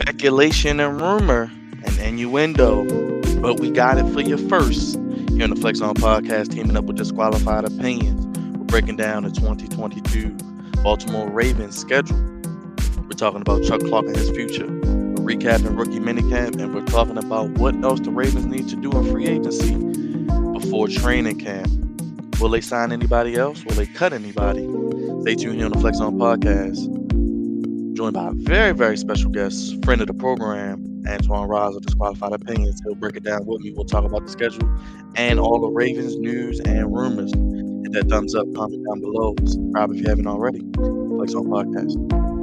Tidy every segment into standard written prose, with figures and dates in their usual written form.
speculation and rumor and innuendo, but we got it for you first. Here on the Flex On podcast, teaming up with Disqualified Opinions, we're breaking down the 2022 Baltimore Ravens schedule. We're talking about Chuck Clark and his future. We're recapping rookie minicamp, and we're talking about what else the Ravens need to do in free agency before training camp. Will they sign anybody else? Will they cut anybody? Stay tuned here on the Flex On podcast. Joined by a very, very special guest, friend of the program, Antoine Ryles of Disqualified Opinions. He'll break it down with me. We'll talk about the schedule and all the Ravens news and rumors. Hit that thumbs up, comment down below. Subscribe if you haven't already. Flex On Podcast.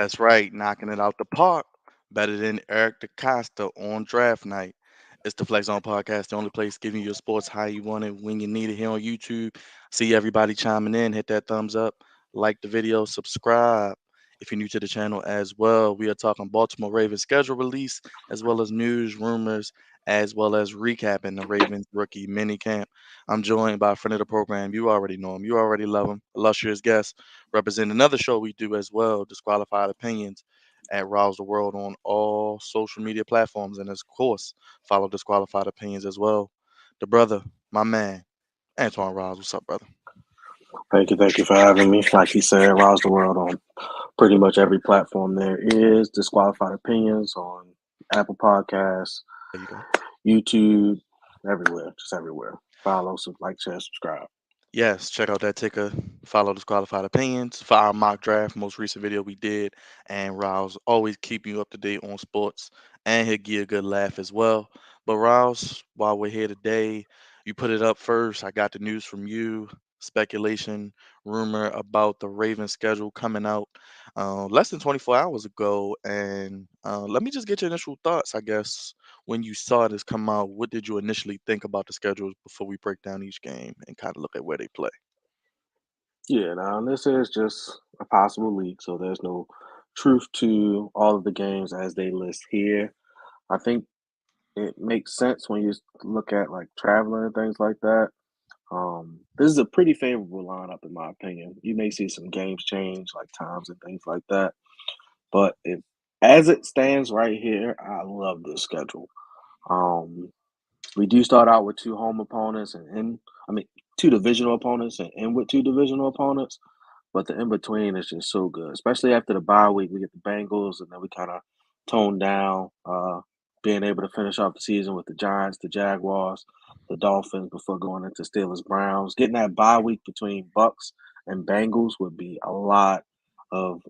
That's right, knocking it out the park. Better than Eric DeCosta on draft night. It's the Flex On Podcast, the only place giving you your sports how you want it, when you need it here on YouTube. See everybody chiming in. Hit that thumbs up, like the video, subscribe. If you're new to the channel as well, we are talking Baltimore Ravens schedule release, as well as news, rumors, as well as recapping the Ravens rookie mini camp. I'm joined by a friend of the program. You already know him. You already love him. Illustrious guest represent another show we do as well, Disqualified Opinions, at Rouse the World on all social media platforms. And of course, follow Disqualified Opinions as well. The brother, my man, Antoine Rouse. What's up, brother? Thank you for having me. Like he said, Rouse the World on pretty much every platform there is. Disqualified Opinions on Apple Podcasts, There you go. YouTube, everywhere, just everywhere. Follow, like, share, subscribe. Yes, check out that ticker. Follow Disqualified Opinions for our mock draft, most recent video we did. And Rouse always keep you up to date on sports, and he'll give you a good laugh as well. But Rouse, while we're here today, you put it up first. I got the news from you. Speculation, rumor about the Ravens schedule coming out less than 24 hours ago. And let me just get your initial thoughts, I guess, when you saw this come out. What did you initially think about the schedules before we break down each game and kind of look at where they play? Yeah, now this is just a possible leak, so there's no truth to all of the games as they list here. I think it makes sense when you look at like traveling and things like that. This is a pretty favorable lineup, in my opinion. You may see some games change, like times and things like that. But if, as it stands right here, I love this schedule. Um, we do start out with two home opponents I mean, two divisional opponents and end with two divisional opponents. But the in between is just so good, especially after the bye week. We get the Bengals, and then we kind of tone down, being able to finish off the season with the Giants, the Jaguars, the Dolphins before going into Steelers, Browns. Getting that bye week between Bucks and Bengals would be a lot of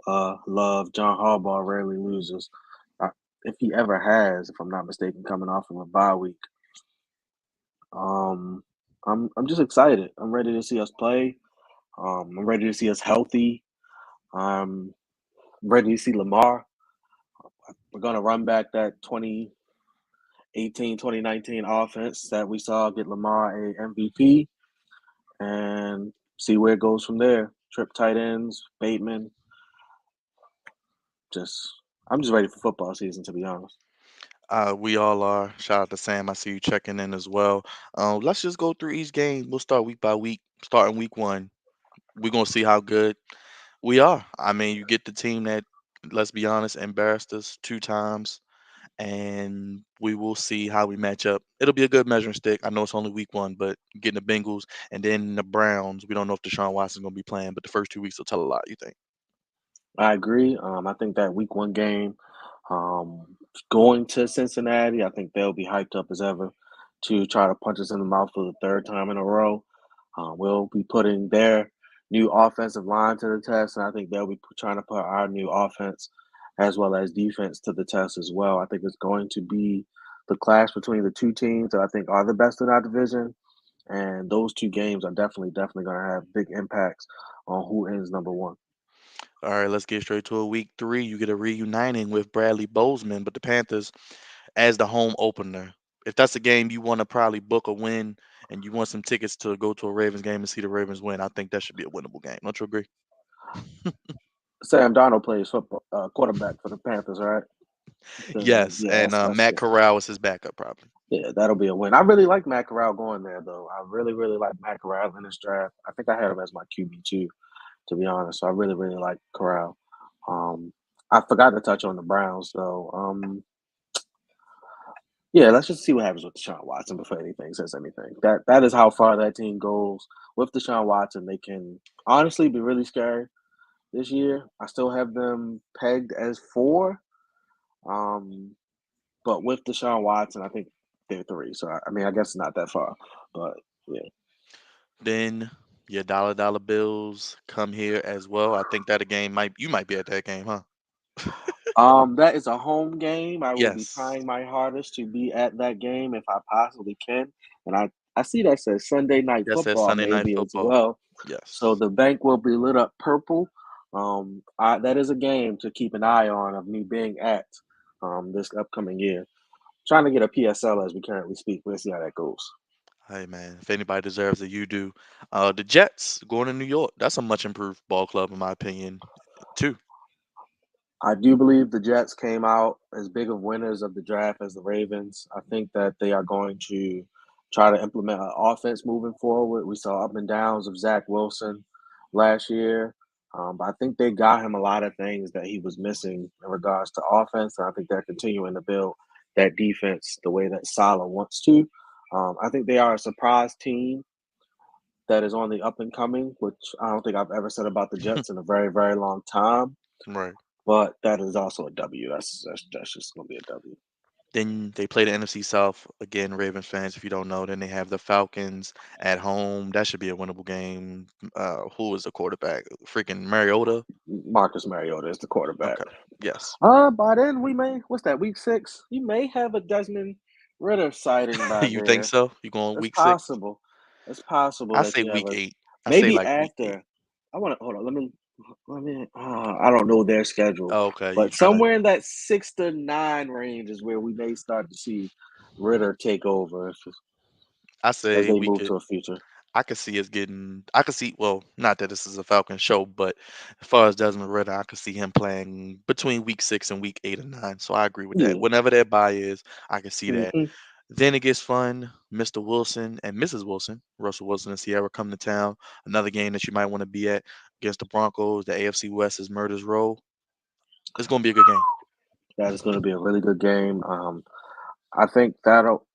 love. John Harbaugh rarely loses, uh, if he ever has, if I'm not mistaken, coming off of a bye week. Um, I'm just excited. I'm ready to see us play. I'm ready to see us healthy. I'm ready to see Lamar. We're going to run back that 2018, 2019 offense that we saw get Lamar a MVP and see where it goes from there. Trip tight ends, Bateman. Just, I'm just ready for football season, to be honest. We all are. Shout out to Sam. I see you checking in as well. Let's just go through each game. We'll start week by week. Starting week one, we're gonna see how good we are. I mean, you get the team that, let's be honest, embarrassed us two times and we will see how we match up. It'll be a good measuring stick. I know it's only week one, but getting the Bengals and then the Browns, we don't know if Deshaun Watson's going to be playing, but the first 2 weeks will tell a lot, you think? I agree. I think that week one game, um, going to Cincinnati, I think they'll be hyped up as ever to try to punch us in the mouth for the third time in a row. We'll be putting their new offensive line to the test, and I think they'll be trying to put our new offense as well as defense to the test as well. I think it's going to be the clash between the two teams that I think are the best in our division, and those two games are definitely going to have big impacts on who ends number one. All right, let's get straight to a week three. You get a reuniting with Bradley Bozeman, but the Panthers as the home opener. If that's a game you want to probably book a win and you want some tickets to go to a Ravens game and see the Ravens win, I think that should be a winnable game. Don't you agree? Sam Darnold plays football quarterback for the Panthers, right? Then Yes, yeah, and that's Matt yeah, Corral is his backup probably. yeah, that'll be a win. I really like Matt Corral going there though. I really like Matt Corral in this draft. I think I had him as my QB too, to be honest. So I really like Corral. Um, I forgot to touch on the Browns though. Yeah, let's just see what happens with Deshaun Watson before anything says anything. That is how far that team goes with Deshaun Watson. They can honestly be really scary this year. I still have them pegged as four. Um, But with Deshaun Watson, I think they're three. So I mean, I guess it's not that far, but yeah. Then your dollar bills come here as well. I think that a game might you might be at that game, huh? That is a home game. I will be Yes. trying my hardest to be at that game if I possibly can. And I see that says Sunday night Yes, that's football Sunday night maybe as football. well. So Yes. the bank will be lit up purple. That is a game to keep an eye on of me being at this upcoming year. Trying to get a PSL as we currently speak. We'll see how that goes. Hey man, if anybody deserves it, you do. The Jets going to New York. That's a much improved ball club in my opinion, too. I do believe the Jets came out as big of winners of the draft as the Ravens. I think that they are going to try to implement an offense moving forward. We saw up and downs of Zach Wilson last year, but I think they got him a lot of things that he was missing in regards to offense. And I think they're continuing to build that defense the way that Salah wants to. I think they are a surprise team that is on the up and coming, which I don't think I've ever said about the Jets in a very long time. Right. But that is also a W. That's just gonna be a W. Then they play the NFC South again, Ravens fans, if you don't know. Then they have the Falcons at home. That should be a winnable game. Who is the quarterback? Freaking Mariota. Marcus Mariota is the quarterback. Okay. Yes. By then we may what's that, week 6? You may have a Desmond Ritter sighting by You think there. so? You going It's week six? possible. It's possible I that say you have week a eight. I say maybe like week eight. after. I wanna hold on, I don't know their schedule, Oh, okay, you but trying to? somewhere in that 6 to 9 range is where we may start to see Ritter take over I as say they we move could. to a future. I could see us getting. I could see. Well, not that this is a Falcon show, but as far as Desmond Ritter, I could see him playing between week 6 and week 8 or 9. So I agree with that. Yeah. Whenever that bye is, I can see that. Mhm. Then it gets fun. Mr. Wilson and Mrs. Wilson, Russell Wilson and Sierra come to town. Another game that you might want to be at against the Broncos. The AFC West is Murder's Row. It's going to be a good game. That is gonna be a really good game. I think that'll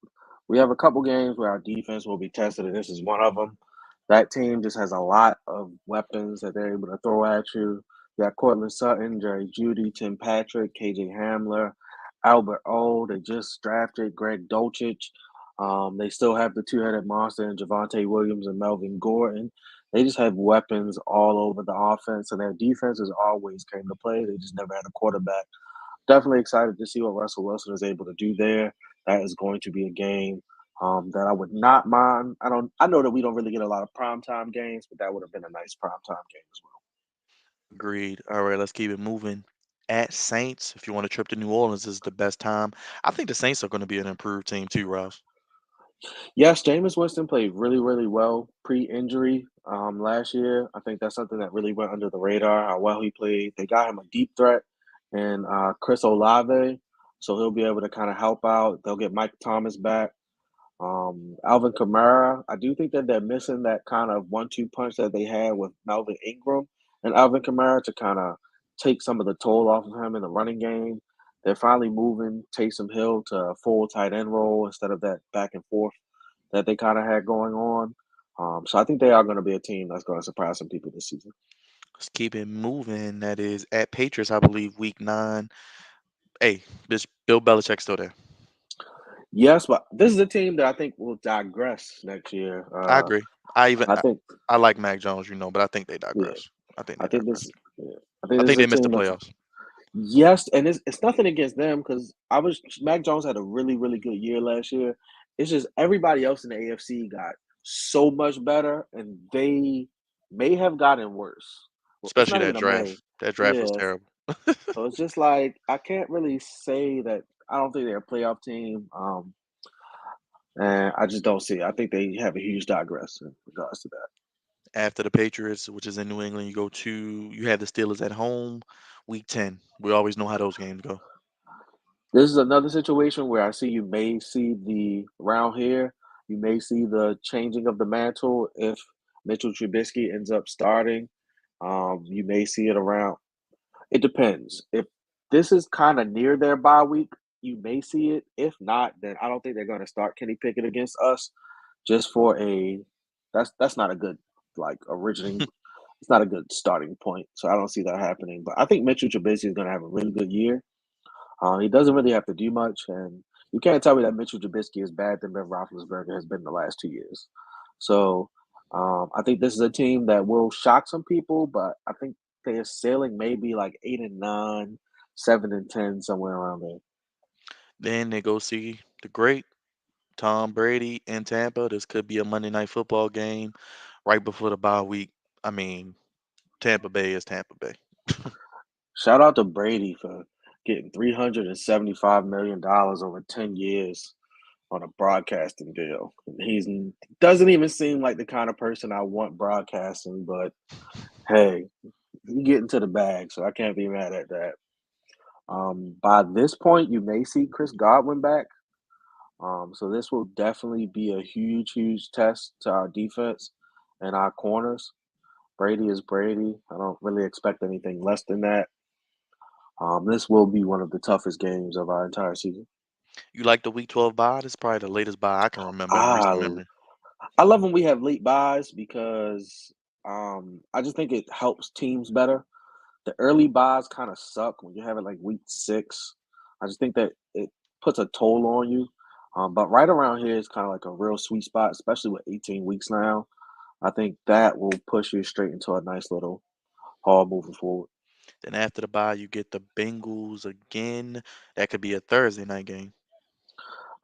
we have a couple games where our defense will be tested, and this is one of them. That team just has a lot of weapons that they're able to throw at you. You got Cortland Sutton, Jerry Judy, Tim Patrick, KJ Hamler, Albert O. They just drafted Greg Dolchich. They still have the two-headed monster in Javante Williams and Melvin Gordon. They just have weapons all over the offense, and their defense has always came to play. They just never had a quarterback. Definitely excited to see what Russell Wilson is able to do there. That is going to be a game that I would not mind. I know that we don't really get a lot of primetime games, but that would have been a nice primetime game as well. Agreed. All right, let's keep it moving. At Saints, if you want a trip to New Orleans, this is the best time. I think the Saints are going to be an improved team too, Ross. Yes, Jameis Winston played really well pre-injury last year. I think that's something that really went under the radar, how well he played. They got him a deep threat and Chris Olave, so he'll be able to kind of help out. They'll get Mike Thomas back. Alvin Kamara, I do think that they're missing that kind of one-two punch that they had with Melvin Ingram and Alvin Kamara to kind of take some of the toll off of him in the running game. They're finally moving Taysom Hill to a full tight end role instead of that back and forth that they kind of had going on. So I think they are going to be a team that's going to surprise some people this season. Let's keep it moving. That is at Patriots, I believe, week 9. Hey, this Bill Belichick still there. Yes, but this is a team that I think will digress next year. I agree. I even I I, think, I like Mac Jones, but I think they yeah, digress. I think I they think this, digress. yeah, I think I this think is a they missed the team that's playoffs, yes, and it's nothing against them because I was Mac Jones had a really good year last year. It's just everybody else in the AFC got so much better, and they may have gotten worse. Well, it's especially not that even a may. draft. That draft was Yeah, terrible. so it's just like I can't really say that I don't think they're a playoff team. And I just don't see it. I think they have a huge digress in regards to that. After the Patriots, which is in New England, you have the Steelers at home, week 10. We always know how those games go. This is another situation where I see you may see the around here. You may see the changing of the mantle if Mitchell Trubisky ends up starting. You may see it around. It depends. If this is kind of near their bye week, you may see it. If not, then I don't think they're going to start Kenny Pickett against us. Just for a that's not a good like originating. It's not a good starting point. So I don't see that happening. But I think Mitchell Trubisky is going to have a really good year. He doesn't really have to do much, and you can't tell me that Mitchell Trubisky is bad than Ben Roethlisberger has been the last 2 years. So I think this is a team that will shock some people, but I think their ceiling may be like 8-9, 7-10, somewhere around there. Then they go see the great Tom Brady in Tampa. This could be a Monday night football game right before the bye week. I mean, Tampa Bay is Tampa Bay. Shout out to Brady for getting $375 million over 10 years on a broadcasting deal. He's doesn't even seem like the kind of person I want broadcasting, but hey, you get into the bag, so I can't be mad at that. By this point, you may see Chris Godwin back. So this will definitely be a huge test to our defense and our corners. Brady is Brady. I don't really expect anything less than that. This will be one of the toughest games of our entire season. You like the week 12 bye? This is probably the latest bye I can remember in recent I memory. I love when we have late buys because I just think it helps teams better. The early buys kind of suck when you have it like week 6. I just think that it puts a toll on you. But right around here is kind of like a real sweet spot, especially with 18 weeks now. I think that will push you straight into a nice little haul moving forward. Then after the bye, you get the Bengals again. That could be a Thursday night game.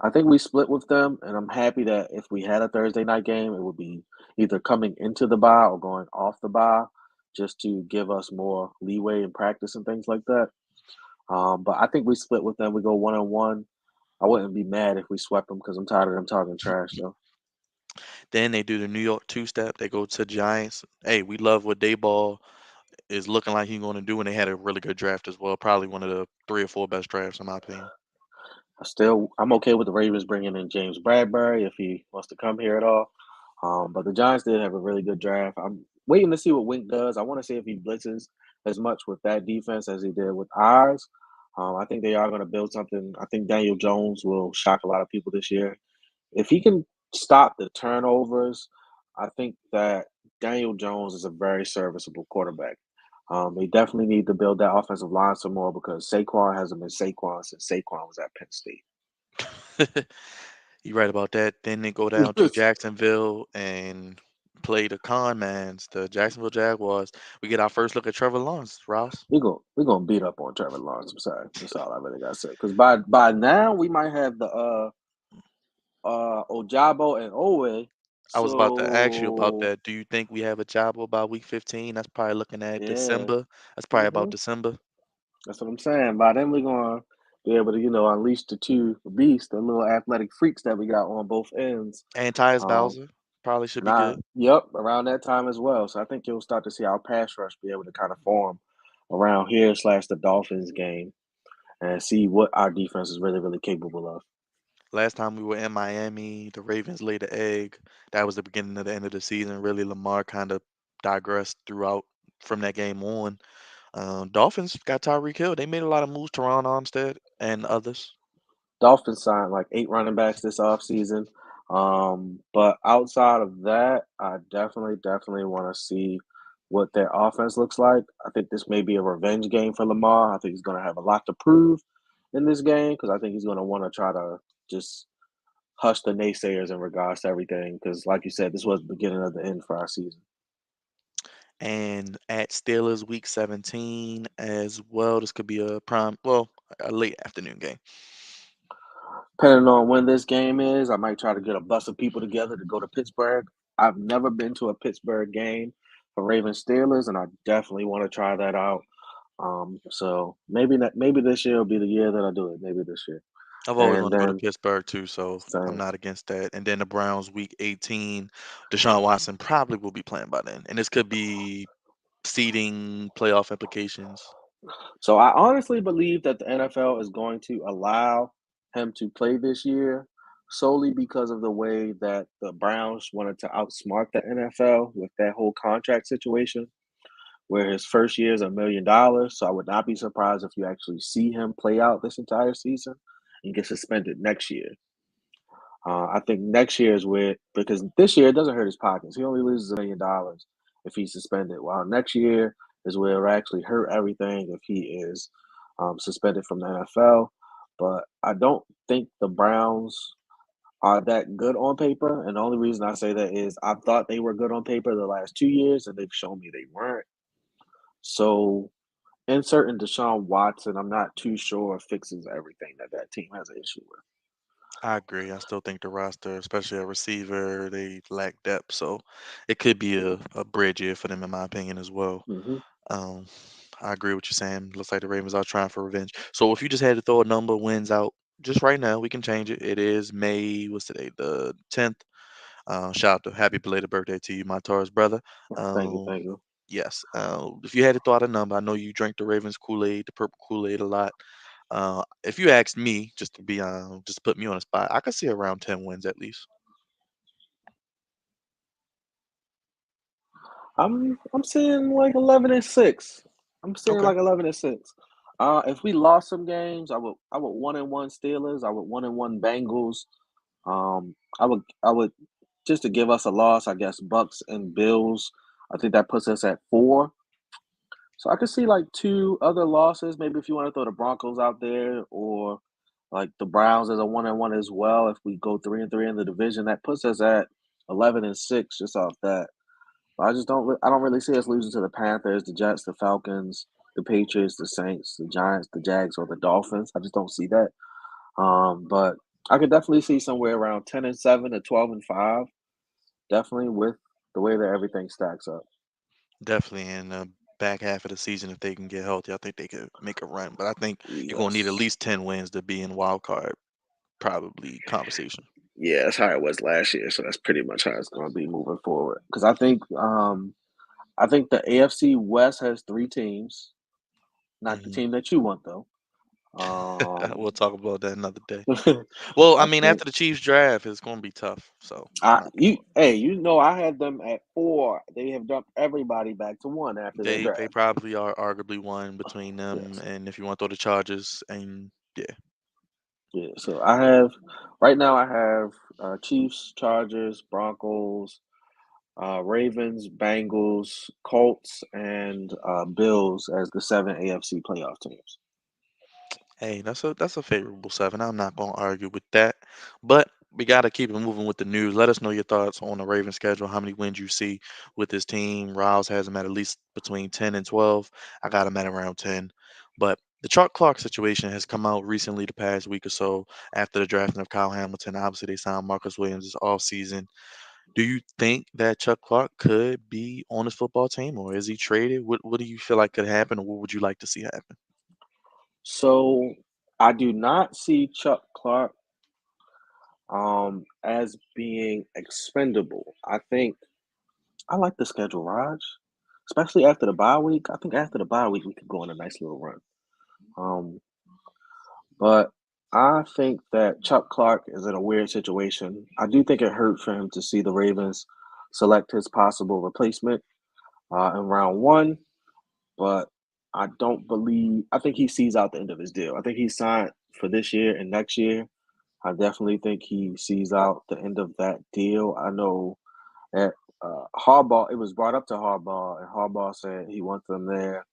I think we split with them, and I'm happy that if we had a Thursday night game, it would be either coming into the bye or going off the bye, just to give us more leeway in practice and things like that. But I think we split with them. We go 1-1. I wouldn't be mad if we swept them because I'm tired of them talking trash, though. Then they do the New York two step. They go to Giants. Hey, we love what Dayball is looking like he's going to do, and they had a really good draft as well. Probably one of the 3 or 4 best drafts in my opinion. I'm okay with the Ravens bringing in James Bradbury if he wants to come here at all. But the Giants did have a really good draft. I'm waiting to see what Wink does. I want to see if he blitzes as much with that defense as he did with ours. I think they are going to build something. I think Daniel Jones will shock a lot of people this year. If he can stop the turnovers, I think that Daniel Jones is a very serviceable quarterback. They definitely need to build that offensive line some more because Saquon hasn't been Saquon since Saquon was at Penn State. You're right about that. Then they go down to Jacksonville and play the con mans, the Jacksonville Jaguars. We get our first look at Trevor Lawrence, Rouse. We're gonna beat up on Trevor Lawrence. I'm sorry. That's all I really gotta say. Because by now we might have the Ojabo and Owe. I was about to ask you about So that. Do you think we have a job by week 15? That's probably looking at yeah. December. That's probably about hmm December. That's what I'm saying. By then we're gonna be able to, unleash the two beasts, the little athletic freaks that we got on both ends. And Tyus Um Bowser probably should and be good. yep, around that time as well. So I think you'll start to see our pass rush be able to kind of form around here slash the Dolphins game and see what our defense is really capable of. Last time we were in Miami, the Ravens laid the egg. That was the beginning of the end of the season. Really, Lamar kind of digressed throughout from that game on. Dolphins got Tyreek Hill. They made a lot of moves. Teron Armstead. and others? Dolphins signed like 8 running backs this offseason. But outside of that, I definitely want to see what their offense looks like. I think this may be a revenge game for Lamar. I think he's going to have a lot to prove in this game because I think he's going to want to try to just hush the naysayers in regards to everything. Because, like you said, this was the beginning of the end for our season. And at Steelers Week 17 as well. This could be a prime, well, a late afternoon game. Depending on when this game is, I might try to get a bus of people together to go to Pittsburgh. I've never been to a Pittsburgh game for Ravens Steelers, and I definitely want to try that out. So maybe this year will be the year that I do it. Maybe this year, I've always and wanted to go to then Pittsburgh too, so I'm same. not against that. And then the Browns Week 18, Deshaun Watson probably will be playing by then, and this could be seeding playoff implications. So I honestly believe that the NFL is going to allow him to play this year solely because of the way that the Browns wanted to outsmart the NFL with that whole contract situation, where his first year is $1 million. So I would not be surprised if you actually see him play out this entire season and get suspended next year. I think next year is where because this year it doesn't hurt his pockets. He only loses $1 million if he's suspended. While next year is where it'll actually hurt everything if he is suspended from the NFL. But I don't think the Browns are that good on paper. And the only reason I say that is I thought they were good on paper the last 2 years, and they've shown me they weren't. So inserting Deshaun Watson, I'm not too sure fixes everything that that team has an issue with. I agree. I still think the roster, especially a receiver, they lack depth, so it could be Yeah. a bridge year for them, in my opinion, as well. Hmm. Um, I agree with you saying. Looks like the Ravens are trying for revenge. So if you just had to throw a number wins out just right now, we can change it. It is May, what's today? The 10th. Shout out to happy belated birthday to you, my Taurus brother. Thank you, Um, thank you. yes. If you had to throw out a number, I know you drink the Ravens Kool-Aid, the purple Kool-Aid a lot. If you asked me, just to put me on the spot, I could see around 10 wins at least. I'm seeing like 11-6. I'm seeing Okay. like 11-6. If we lost some games, I would 1-1 Steelers. I would 1-1 Bengals. I would just to give us a loss. I guess Bucks and Bills. I think that puts us at 4. So I could see like 2 other losses. Maybe if you want to throw the Broncos out there, or like the Browns as a 1-1 as well. If we go 3-3 in the division, that puts us at 11-6 just off that. I just don't. I don't really see us losing to the Panthers, the Jets, the Falcons, the Patriots, the Saints, the Giants, the Jags, or the Dolphins. I just don't see that. But I could definitely see somewhere around 10-7 to 12-5. Definitely with the way that everything stacks up. Definitely in the back half of the season, if they can get healthy, I think they could make a run. But I think you're gonna need at Yes. least 10 wins to be in wild card, probably conversation. Yeah, that's how it was last year. So that's pretty much how it's going to be moving forward. Because I think the AFC West has 3 teams. Not the Hmm. team that you want though. Um, We'll talk about that another day. Well, I I mean, think after the Chiefs draft, it's gonna be tough. So I'm not gonna. I had them at 4. They have dumped everybody back to 1 after their They draft. probably are arguably one between them, Yes. and if you want to throw the Chargers, and yeah, Yeah. So I have right now I have Chiefs, Chargers, Broncos, Ravens, Bengals, Colts, and Bills as the 7 AFC playoff teams. hey, that's a favorable seven. I'm not gonna argue with that, but we gotta keep it moving with the news. Let us know your thoughts on the Ravens schedule. How many wins you see with this team? Ryles has them at least between 10 and 12. I got them at around 10. But the Chuck Clark situation has come out recently, the past week or so, after the drafting of Kyle Hamilton. Obviously, they signed Marcus Williams this offseason. Do you think that Chuck Clark could be on this football team, or is he traded? What do you feel like could happen, or what would you like to see happen? So I do not see Chuck Clark as being expendable. I think I like the schedule, Raj, especially after the bye week. I think after the bye week we could go on a nice little run. Um, but I think that Chuck Clark is in a weird situation. I do think it hurt for him to see the Ravens select his possible replacement in round 1, but I don't believe. I think he sees out the end of his deal. I think he signed for this year and next year. I definitely think he sees out the end of that deal. I know that Harbaugh, it was brought up to Harbaugh, and Harbaugh said he wants them there.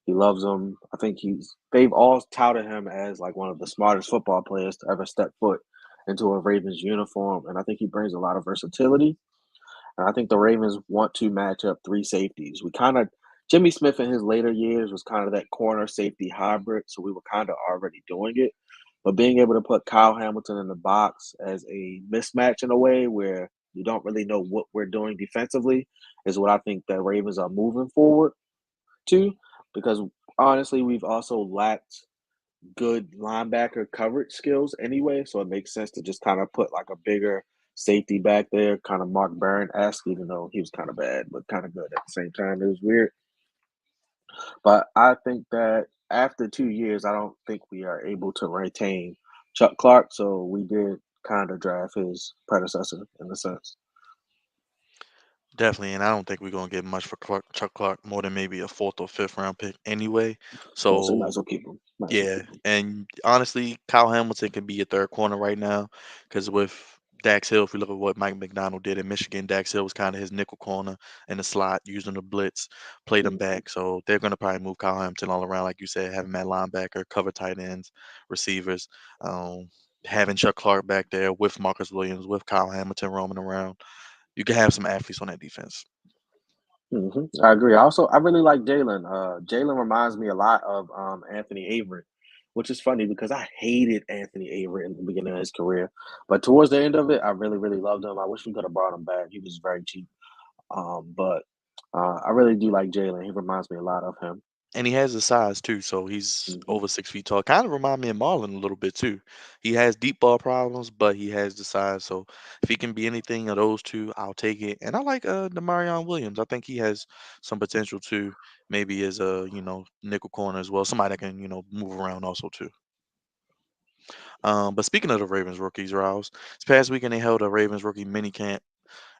He loves them. I think they've all touted him as like one of the smartest football players to ever step foot into a Ravens uniform, and I think he brings a lot of versatility. And I think the Ravens want to match up three safeties. We kind of Jimmy Smith in his later years was kind of that corner safety hybrid, so we were kind of already doing it. But being able to put Kyle Hamilton in the box as a mismatch in a way where you don't really know what we're doing defensively is what I think the Ravens are moving forward to. Because honestly, we've also lacked good linebacker coverage skills anyway, so it makes sense to just kind of put like a bigger safety back there, kind of Mark Barron-esque, even though he was kind of bad, but kind of good at the same time. It was weird. But I think that after 2 years, I don't think we are able to retain Chuck Clark, so we did kind of draft his predecessor in a sense. Definitely, and I don't think we're gonna get much for Chuck Clark more than maybe a fourth or fifth round pick anyway. Oh, so you might So as well keep him. Might as well yeah, keep him. and honestly, Kyle Hamilton can be a third corner right now because with Dax Hill, if we look at what Mike McDonald did in Michigan, Dax Hill was kind of his nickel corner in the slot, using the blitz, played him Mhm. back. So they're going to probably move Kyle Hamilton all around, like you said, having Matt linebacker, cover tight ends, receivers, um, having Chuck Clark back there with Marcus Williams, with Kyle Hamilton roaming around. You can have some athletes on that defense. I agree. Also, I really like Jalen. Jalen reminds me a lot of Anthony Avery, which is funny because I hated Anthony Avery in the beginning of his career, but towards the end of it, I really, really loved him. I wish we could have brought him back. He was very cheap, but I really do like Jalen. He reminds me a lot of him. And he has the size too, so he's Hmm over 6 feet tall. Kind of remind me of Marlon a little bit too. He has deep ball problems, but he has the size. So if he can be anything of those two, I'll take it. And I like Demarion Williams. I think he has some potential too. Maybe as a nickel corner as well. Somebody that can move around also too. But speaking of the Ravens rookies, Rouse, this past weekend they held a Ravens rookie mini camp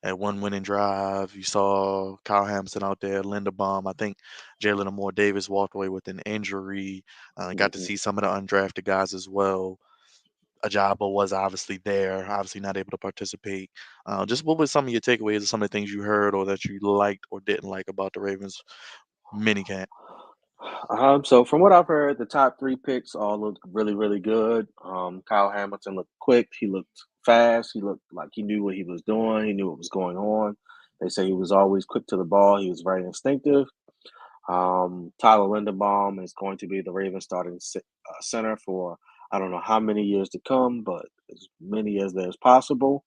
at one winning drive. You saw Kyle Hamilton out there, Linderbaum. I think Jalen Amore Davis walked away with an injury. Got to hmm see some of the undrafted guys as well. Ajabo was obviously there, obviously not able to participate. Just what was some of your takeaways or some of the things you heard or that you liked or didn't like about the Ravens minicamp? So from what I've heard, the top three picks all looked really, really good. Kyle Hamilton looked quick. He looked fast. He looked like he knew what he was doing. He knew what was going on. They say he was always quick to the ball. He was very instinctive. Tyler Linderbaum is going to be the Ravens starting center for I don't know how many years to come, but as many as there's possible.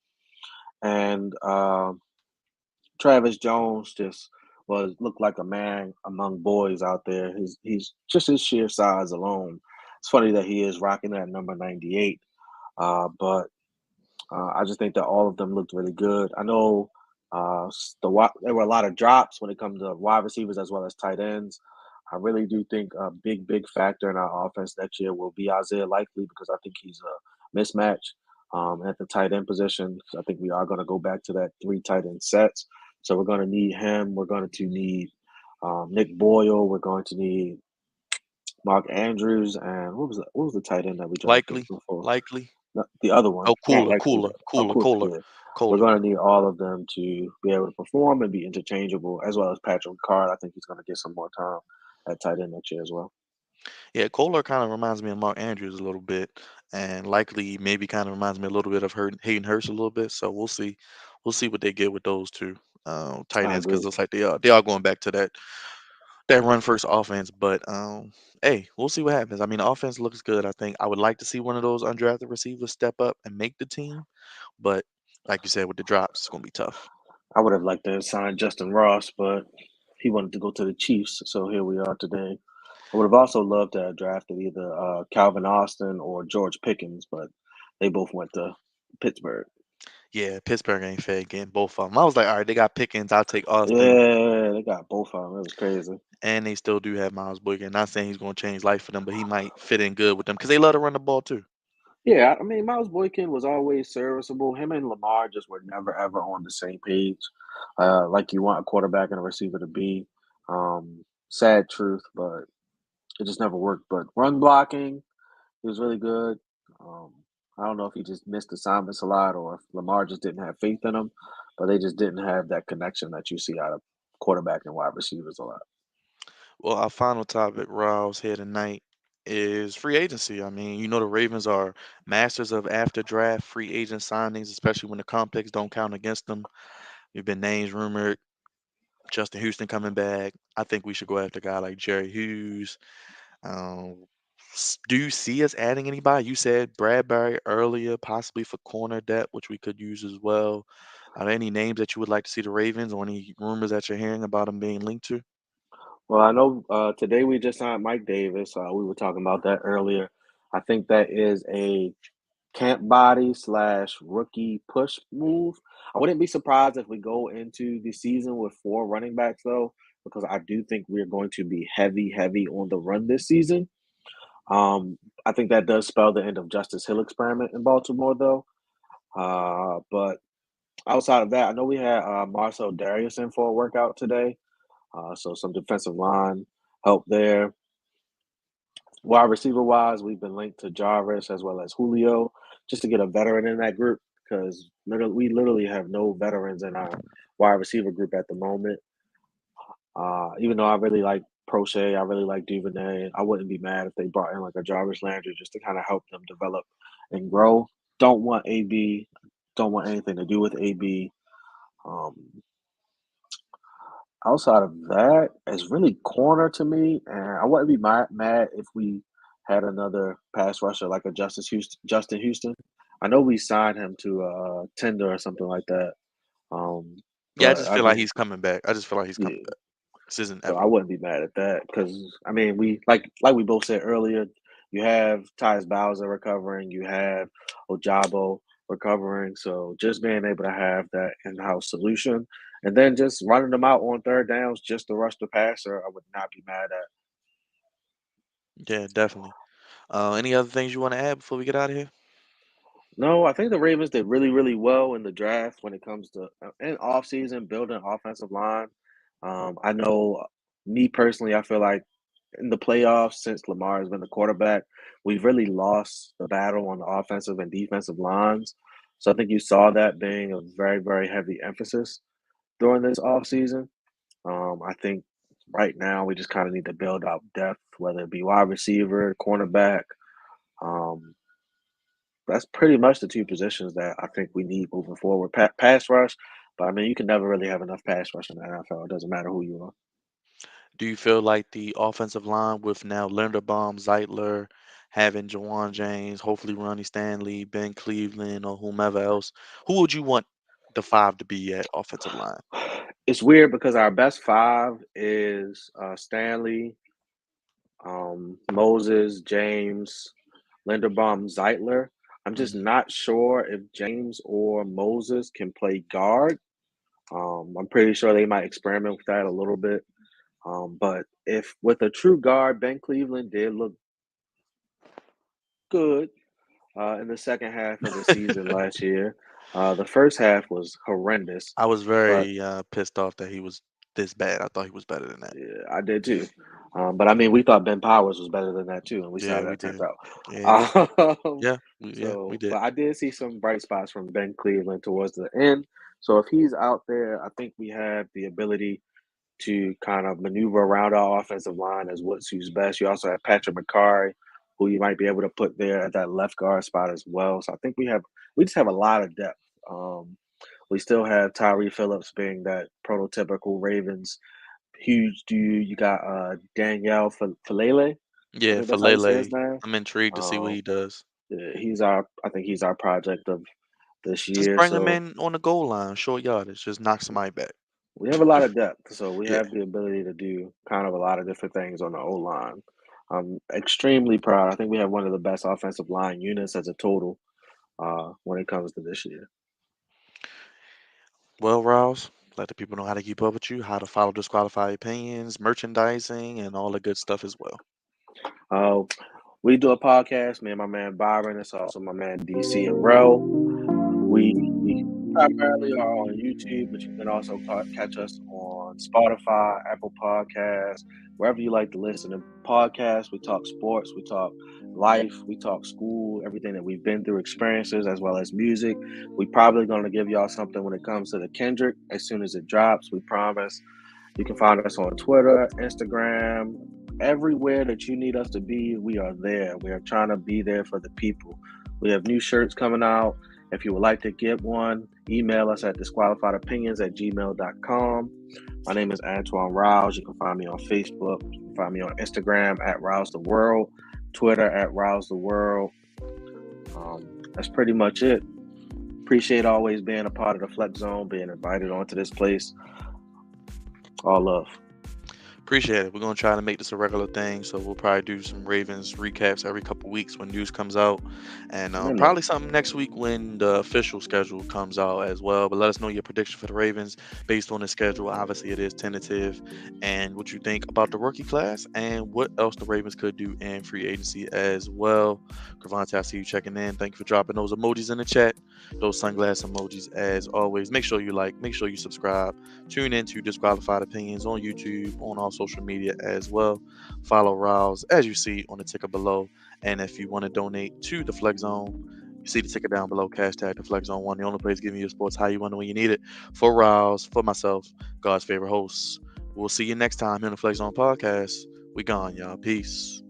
And Travis Jones just was looked like a man among boys out there. He's just his sheer size alone. It's funny that he is rocking that number 98. But I just think that all of them looked really good. I know there were a lot of drops when it comes to wide receivers as well as tight ends. I really do think a big, big factor in our offense next year will be Isaiah Likely because I think he's a mismatch at the tight end position. So I think we are going to go back to that three tight end sets. So we're going to need him. We're going to need Nick Boyle. We're going to need Mark Andrews, and what was the tight end that we drafted Likely, before? likely. No, the other one, Oh, not Cooler, Likely, Cooler, Cooler, Cook. Cooler, Yeah, we're Cooler. going to need all of them to be able to perform and be interchangeable, as well as Patrick Card. I think he's going to get some more time at tight end next year as well. Yeah, Kohler kind of reminds me of Mark Andrews a little bit, and likely maybe kind of reminds me a little bit of Hayden Hurst a little bit. So we'll see what they get with those two tight I ends because agree. looks like they are going back to that run first offense. But hey, we'll see what happens. I mean, the offense looks good. I think I would like to see one of those undrafted receivers step up and make the team, but like you said, with the drops, it's gonna be tough. I would have liked to sign Justin Ross, but he wanted to go to the Chiefs, so here we are today. I would have also loved to have drafted either Calvin Austin or George Pickens, but they both went to Pittsburgh. Yeah, Pittsburgh ain't fair getting both of them. I was like, all right, they got Pickens. I'll take Austin. Yeah, they got both of them. It was crazy. And they still do have Miles Boykin. Not saying he's going to change life for them, but he might fit in good with them because they love to run the ball too. Yeah, I mean, Miles Boykin was always serviceable. Him and Lamar just were never ever on the same page. Like you want a quarterback and a receiver to be. Sad truth, but it just never worked. But run blocking, He was really good. Um, I don't know if he just missed assignments a lot or if Lamar just didn't have faith in him, but they just didn't have that connection that you see out of quarterback and wide receivers a lot. Well, our final topic, Ryles, here tonight is free agency. I mean, the Ravens are masters of after draft free agent signings, especially when the comp picks don't count against them. We've been names rumored. Justin Houston coming back. I think we should go after a guy like Jerry Hughes. Do you see us adding anybody? You said Bradbury earlier, possibly for corner depth, which we could use as well. Are there any names that you would like to see the Ravens or any rumors that you're hearing about them being linked to? Well, I know today we just signed Mike Davis. We were talking about that earlier. I think that is a camp body slash rookie push move. I wouldn't be surprised if we go into the season with four running backs though, because I do think we're going to be heavy on the run this season. I think that does spell the end of Justice Hill experiment in Baltimore though. But outside of that, I know we had Marcel Darius in for a workout today. So some defensive line help there. Wide receiver wise, we've been linked to Jarvis as well as Julio just to get a veteran in that group because we literally have no veterans in our wide receiver group at the moment. Even though I really like Prochet, I really like Duvernay. I wouldn't be mad if they brought in like a Jarvis Landry just to kind of help them develop and grow. Don't want AB. Don't want anything to do with AB. Um, Outside of that, it's really corner to me, and I wouldn't be mad if we had another pass rusher like a Justice Houston, Justin Houston. I know we signed him to a tender or something like that. Yeah, I But just I feel like just he's coming back. I just feel like he's coming yeah, back. This is so I inevitable. wouldn't be mad at that because I mean we like we both said earlier, you have Tyus Bowser recovering, you have Ojabo recovering, so just being able to have that in-house solution and then just running them out on third downs just to rush the passer, I would not be mad at. Yeah, definitely. Any other things you want to add before we get out of here? No, I think the Ravens did really well in the draft when it comes to in offseason building offensive line. I know me personally, I feel like in the playoffs since Lamar has been the quarterback, we've really lost the battle on the offensive and defensive lines. So I think you saw that being a very heavy emphasis during this offseason. I think right now we just kind of need to build out depth, whether it be wide receiver, cornerback. Um, that's pretty much the two positions that I think we need moving forward. Pass rush, but I mean, you can never really have enough pass rush in the NFL. It doesn't matter who you are. Do you feel like the offensive line with now Linderbaum, Zeitler, having Jawan James, hopefully Ronnie Stanley, Ben Cleveland, or whomever else, who would you want the five to be at offensive line? It's weird because our best five is Stanley, Moses, James, Linderbaum, Zeitler. I'm just Mhm. not sure if James or Moses can play guard. I'm pretty sure they might experiment with that a little bit. But if with a true guard, Ben Cleveland did look good in the second half of the season last year. The first half was horrendous, I was but very pissed off that he was this bad. I thought he was better than that. yeah, I did too. But I mean, we thought Ben Powers was better than that too, and we saw Yeah, how we that turned did. Yeah, out. we So, did. but I did see some bright spots from Ben Cleveland towards the end. So if he's out there, I think we have the ability to kind of maneuver around our offensive line as what suits best. You also have Patrick McCarry, who you might be able to put there at that left guard spot as well. So I think we just have a lot of depth. We still have Tyree Phillips being that prototypical Ravens huge dude. You got Danielle Falele. I Yeah, think for that's how you say his Lele, name. I'm intrigued to see what Um, he does. yeah, I think he's our project of this Just year. bring him So in on the goal line, short yardage, just knock somebody back. we have a lot of depth, so we Yeah. have the ability to do kind of a lot of different things on the O line. I'm extremely proud. I think we have one of the best offensive line units as a total when it comes to this year. Well, Rouse, let the people know how to keep up with you, how to follow disqualified opinions, merchandising, and all the good stuff as well. Uh, we do a podcast, me and my man Byron. It's also my man DC and Rel. We primarily are on YouTube, but you can also catch us on Spotify, Apple Podcasts, wherever you like to listen to podcasts. We talk sports, we talk life, we talk school, everything that we've been through, experiences, as well as music. We probably going to give y'all something when it comes to the Kendrick as soon as it drops. We promise. You can find us on Twitter, Instagram, everywhere that you need us to be. We are there. We are trying to be there for the people. We have new shirts coming out. If you would like to get one, email us at disqualifiedopinions@gmail.com. My name is Antoine Ryles. You can find me on Facebook. You can find me on Instagram at Ryles the World, Twitter at Ryles the World. That's pretty much it. Appreciate always being a part of the Flex Zone, being invited onto this place. All love. Appreciate it. We're gonna try to make this a regular thing, so we'll probably do some Ravens recaps every couple weeks when news comes out, and You know, probably something next week when the official schedule comes out as well. But let us know your prediction for the Ravens based on the schedule. Obviously, it is tentative, and what you think about the rookie class and what else the Ravens could do in free agency as well. Cravante, I see you checking in. Thank you for dropping those emojis in the chat, those sunglass emojis as always. Make sure you like, make sure you subscribe. Tune in to Disqualified Opinions on YouTube, on all social media as well. Follow Ryles as you see on the ticker below. And if you want to donate to the Flex Zone, you see the ticker down below, hashtag the Flex Zone 1, the only place giving you sports how you want it when you need it. For Ryles, for myself, God's favorite hosts. We'll see you next time here on the Flex Zone podcast. We gone, y'all. Peace.